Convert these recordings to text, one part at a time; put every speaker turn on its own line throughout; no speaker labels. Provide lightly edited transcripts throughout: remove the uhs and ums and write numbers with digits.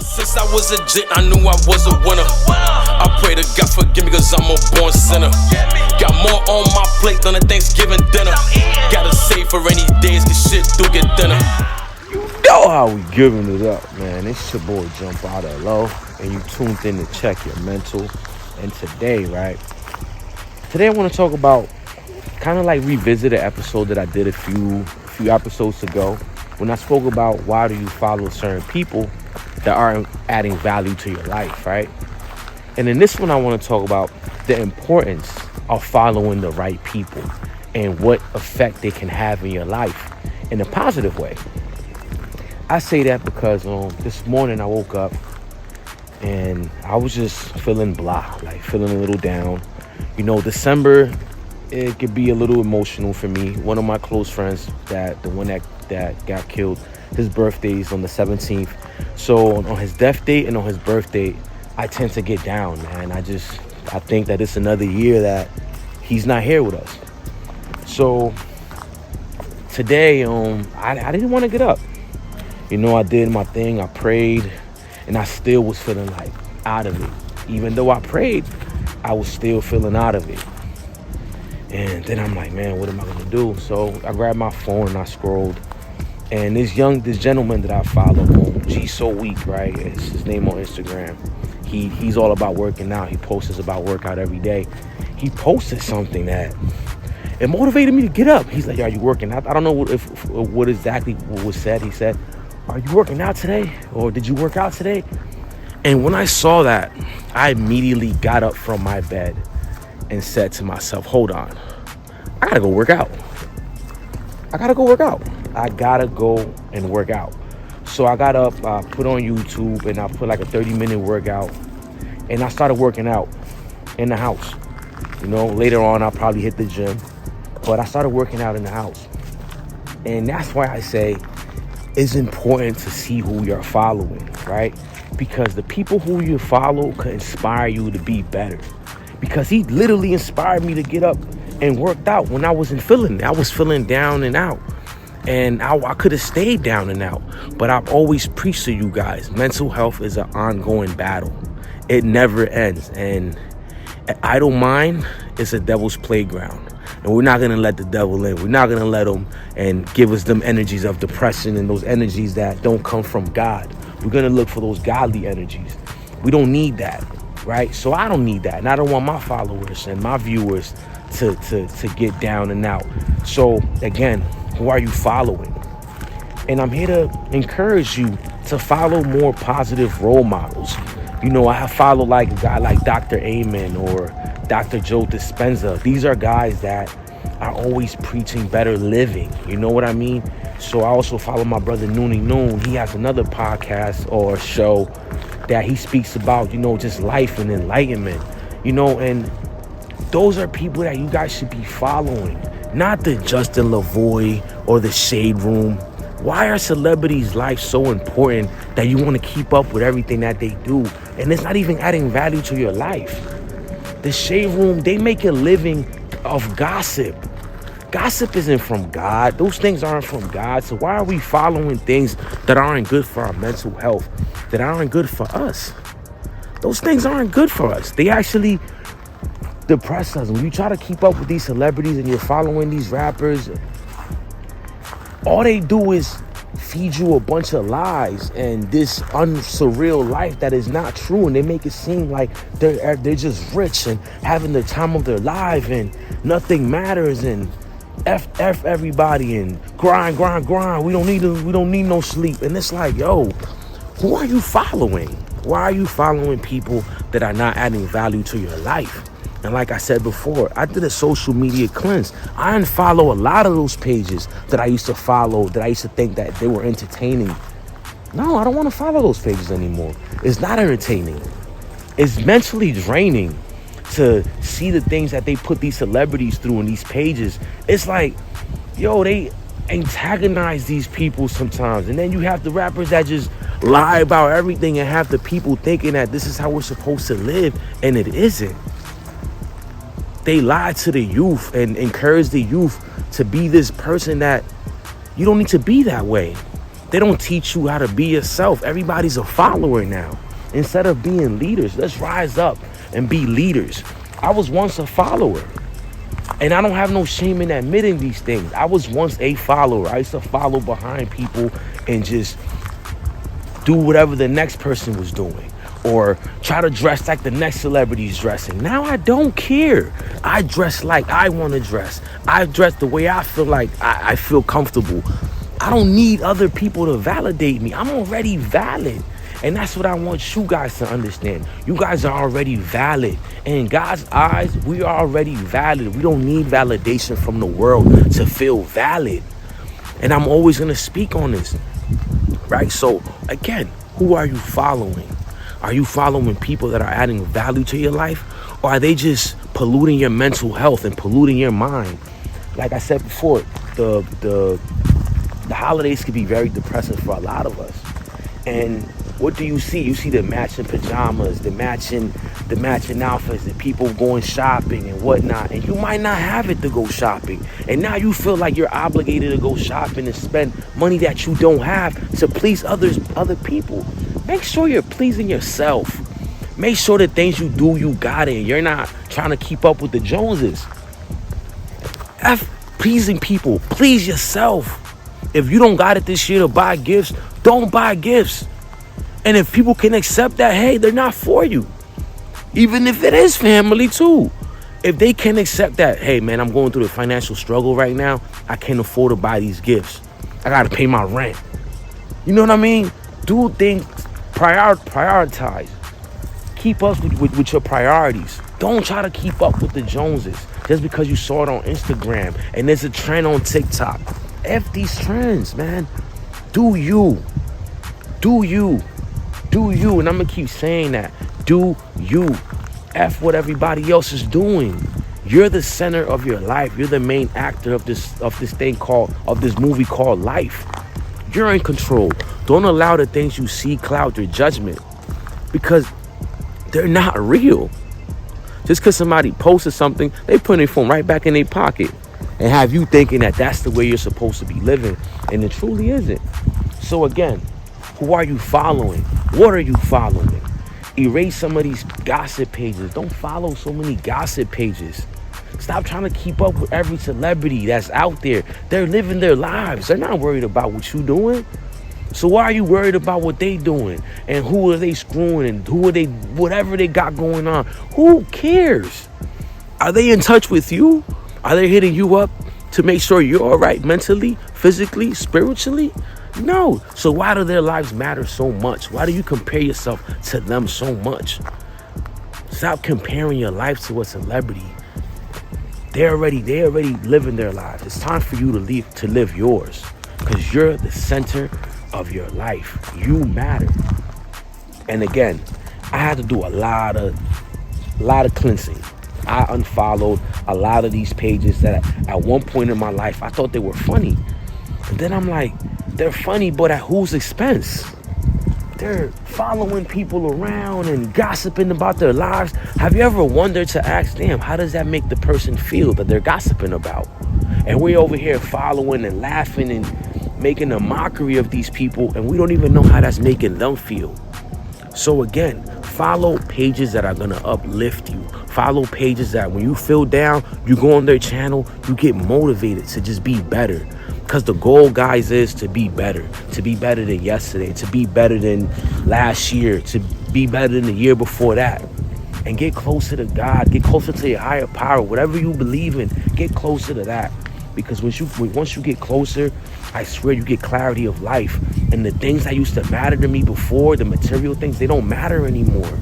Since I was a jit, I knew I was a winner. I pray to God forgive me cause I'm a born sinner. Got more on my plate than a Thanksgiving dinner. Gotta save for any days cause shit do get thinner.
Yo, how we giving it up, man? It's your boy Jumpout LO, and you tuned in to check your mental. And today I want to talk about kind of like revisit an episode that I did a few episodes ago when I spoke about why do you follow certain people that aren't adding value to your life, right? And in this one, I want to talk about the importance of following the right people and what effect they can have in your life in a positive way. I say that because this morning I woke up and I was just feeling blah, like feeling a little down. You know, December, it could be a little emotional for me. One of my close friends, the one that got killed, his birthday is on the 17th. So on his death date and on his birthday, I tend to get down, man. I think that it's another year that he's not here with us. So today, I didn't want to get up. You know, I did my thing, I prayed, and I still was feeling like out of it. Even though I prayed, I was still feeling out of it. And then I'm like, man, what am I gonna do? So I grabbed my phone and I scrolled. And this gentleman that I follow, G So Weak, right? It's his name on Instagram. He's all about working out. He posts about workout every day. He posted something that it motivated me to get up. He's like, are you working out? I don't know what exactly was said. He said, are you working out today? Or did you work out today? And when I saw that, I immediately got up from my bed and said to myself, hold on, I gotta go work out. I gotta go and work out. So I got up, I put on YouTube, and I put like a 30-minute workout, and I started working out in the house. You know, later on I'll probably hit the gym, but I started working out in the house. And that's why I say it's important to see who you're following, right? Because the people who you follow could inspire you to be better. Because he literally inspired me to get up and worked out when I wasn't feeling it. I was feeling down and out. And I could have stayed down and out. But I've always preached to you guys, mental health is an ongoing battle. It never ends. And an idle mind is a devil's playground. And we're not going to let the devil in. We're not going to let him and give us them energies of depression and those energies that don't come from God. We're going to look for those godly energies. We don't need that, right? So I don't need that. And I don't want my followers and my viewers to get down and out. So again, who are you following? And I'm here to encourage you to follow more positive role models. You know, I follow like a guy like Dr. Amen or Dr. Joe Dispenza. These are guys that are always preaching better living. You know what I mean? So I also follow my brother Noonie Noon. He has another podcast or show that he speaks about, you know, just life and enlightenment. You know, and those are people that you guys should be following. Not the Justin LaVoy or the Shade Room. Why are celebrities' lives so important that you want to keep up with everything that they do? And it's not even adding value to your life. The Shade Room, they make a living of gossip. Gossip isn't from God. Those things aren't from God. So why are we following things that aren't good for our mental health, that aren't good for us? Those things aren't good for us. They actually depress us. When you try to keep up with these celebrities and you're following these rappers, all they do is feed you a bunch of lies and this unsurreal life that is not true, and they make it seem like they're just rich and having the time of their life and nothing matters and F everybody and grind. We don't need no sleep. And it's like, yo, who are you following? Why are you following people that are not adding value to your life? And like I said before, I did a social media cleanse. I unfollow a lot of those pages that I used to follow, that I used to think that they were entertaining. No, I don't want to follow those pages anymore. It's not entertaining. It's mentally draining to see the things that they put these celebrities through in these pages. It's like, yo, they antagonize these people sometimes. And then you have the rappers that just lie about everything and have the people thinking that this is how we're supposed to live, and it isn't. They lie to the youth and encourage the youth to be this person that you don't need to be that way. They don't teach you how to be yourself. Everybody's a follower now. Instead of being leaders, let's rise up and be leaders. I was once a follower, and I don't have no shame in admitting these things. I was once a follower. I used to follow behind people and just do whatever the next person was doing, or try to dress like the next celebrity's dressing. Now I don't care. I dress like I want to dress. I dress the way I feel like I feel comfortable. I don't need other people to validate me. I'm already valid. And that's what I want you guys to understand. You guys are already valid. And in God's eyes, we are already valid. We don't need validation from the world to feel valid. And I'm always going to speak on this. Right? So, again, who are you following? Are you following people that are adding value to your life? Or are they just polluting your mental health and polluting your mind? Like I said before, the holidays can be very depressing for a lot of us. And what do you see? You see the matching pajamas, the matching outfits, the people going shopping and whatnot. And you might not have it to go shopping. And now you feel like you're obligated to go shopping and spend money that you don't have to please other people. Make sure you're pleasing yourself. Make sure the things you do, you got it. You're not trying to keep up with the Joneses. F pleasing people. Please yourself. If you don't got it this year to buy gifts, don't buy gifts. And if people can accept that, hey, they're not for you. Even if it is family too. If they can accept that, hey, man, I'm going through a financial struggle right now. I can't afford to buy these gifts. I got to pay my rent. You know what I mean? Do things, prioritize. Keep up with your priorities. Don't try to keep up with the Joneses just because you saw it on Instagram and there's a trend on TikTok. F these trends, man. Do you. Do you. Do you. And I'm going to keep saying that. Do you. F what everybody else is doing. You're the center of your life. You're the main actor of this movie called life. You're in control. Don't allow the things you see cloud your judgment, because they're not real. Just because somebody posted something, they put their phone right back in their pocket and have you thinking that that's the way you're supposed to be living, and it truly isn't. So again, who are you following? What are you following? Erase some of these gossip pages. Don't follow so many gossip pages. Stop trying to keep up with every celebrity that's out there. They're living their lives. They're not worried about what you're doing. So why are you worried about what they doing? And who are they screwing? And who are they, whatever they got going on? Who cares? Are they in touch with you? Are they hitting you up to make sure you're all right mentally, physically, spiritually? No. So why do their lives matter so much? Why do you compare yourself to them so much? Stop comparing your life to a celebrity. They're already living their lives. It's time for you to live yours, because you're the center of your life. You matter. And again, I had to do a lot of cleansing. I unfollowed a lot of these pages that at one point in my life I thought they were funny. And then I'm like, they're funny, but at whose expense? They're following people around and gossiping about their lives. Have you ever wondered to ask, damn, how does that make the person feel that they're gossiping about? And we're over here following and laughing and making a mockery of these people, and we don't even know how that's making them feel. So again, follow pages that are going to uplift you. Follow pages that when you feel down, you go on their channel, you get motivated to just be better. Because the goal, guys, is to be better than yesterday, to be better than last year, to be better than the year before that. And get closer to God, get closer to your higher power, whatever you believe in, get closer to that. Because once you get closer, I swear you get clarity of life. And the things that used to matter to me before, the material things, they don't matter anymore.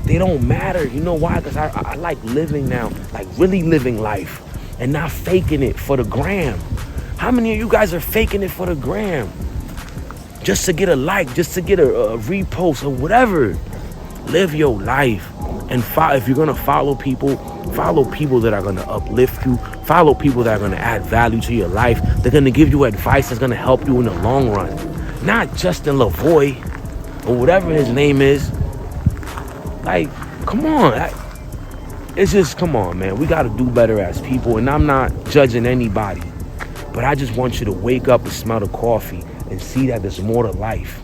They don't matter. You know why? Because I like living now, like really living life and not faking it for the gram. How many of you guys are faking it for the gram? Just to get a like, just to get a repost or whatever. Live your life. And if you're going to follow people that are going to uplift you. Follow people that are going to add value to your life. They're going to give you advice that's going to help you in the long run. Not Justin Lavoie or whatever his name is. Like, come on. It's just, come on, man. We got to do better as people. And I'm not judging anybody. But I just want you to wake up and smell the coffee. and see that there's more to life.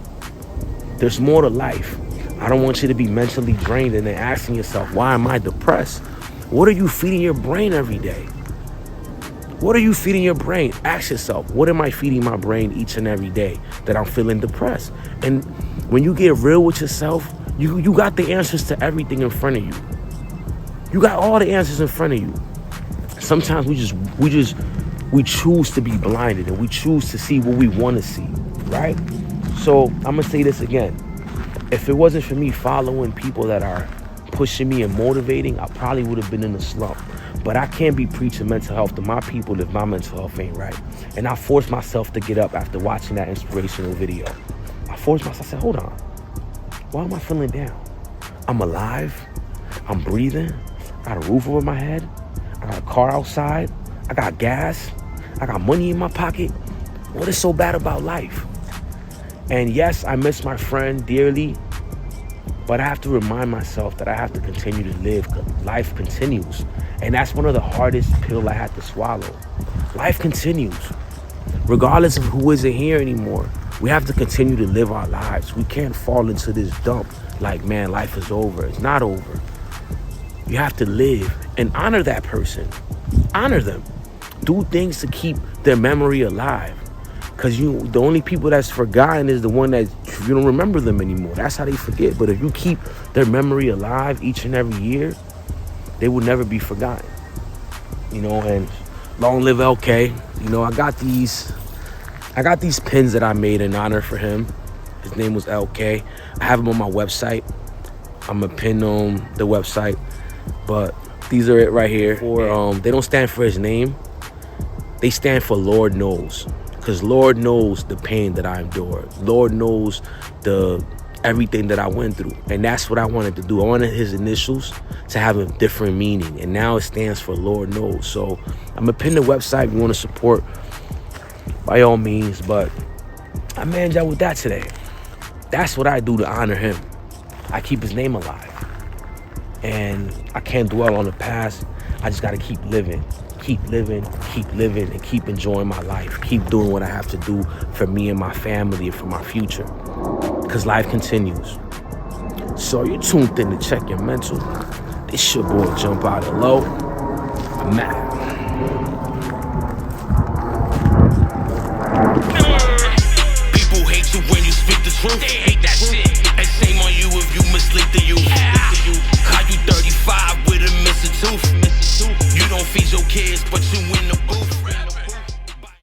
There's more to life. I don't want you to be mentally drained and then asking yourself, why am I depressed? What are you feeding your brain every day? What are you feeding your brain? Ask yourself, what am I feeding my brain each and every day that I'm feeling depressed? And when you get real with yourself, you got the answers to everything in front of you. You got all the answers in front of you. Sometimes we choose to be blinded and we choose to see what we want to see, right? So I'm gonna say this again. If it wasn't for me following people that are pushing me and motivating, I probably would have been in a slump. But I can't be preaching mental health to my people if my mental health ain't right. And I forced myself to get up after watching that inspirational video. I forced myself, I said, hold on. Why am I feeling down? I'm alive. I'm breathing. I got a roof over my head. I got a car outside. I got gas. I got money in my pocket. What is so bad about life? And yes, I miss my friend dearly, but I have to remind myself that I have to continue to live because life continues. And that's one of the hardest pills I had to swallow. Life continues. Regardless of who isn't here anymore, we have to continue to live our lives. We can't fall into this dump like, man, life is over. It's not over. You have to live and honor that person. Honor them. Do things to keep their memory alive. Because the only people that's forgotten is the one that you don't remember them anymore. That's how they forget. But if you keep their memory alive each and every year, they will never be forgotten. And long live LK. I got these pins that I made in honor for him. His name was LK. I have them on my website. I'm gonna pin on the website. But these are it right here. They don't stand for his name. They stand for Lord knows. Because Lord knows the pain that I endured. Lord knows everything that I went through. And that's what I wanted to do. I wanted his initials to have a different meaning. And now it stands for Lord knows. So I'm going to pin the website if you want to support, by all means. But I managed out with that today. That's what I do to honor him. I keep his name alive. And I can't dwell on the past. I just got to keep living. Keep living, and keep enjoying my life. Keep doing what I have to do for me and my family and for my future. Because life continues. So you're tuned in to Check Your Mental. This your boy Jumpout. Hello. I'm Matt.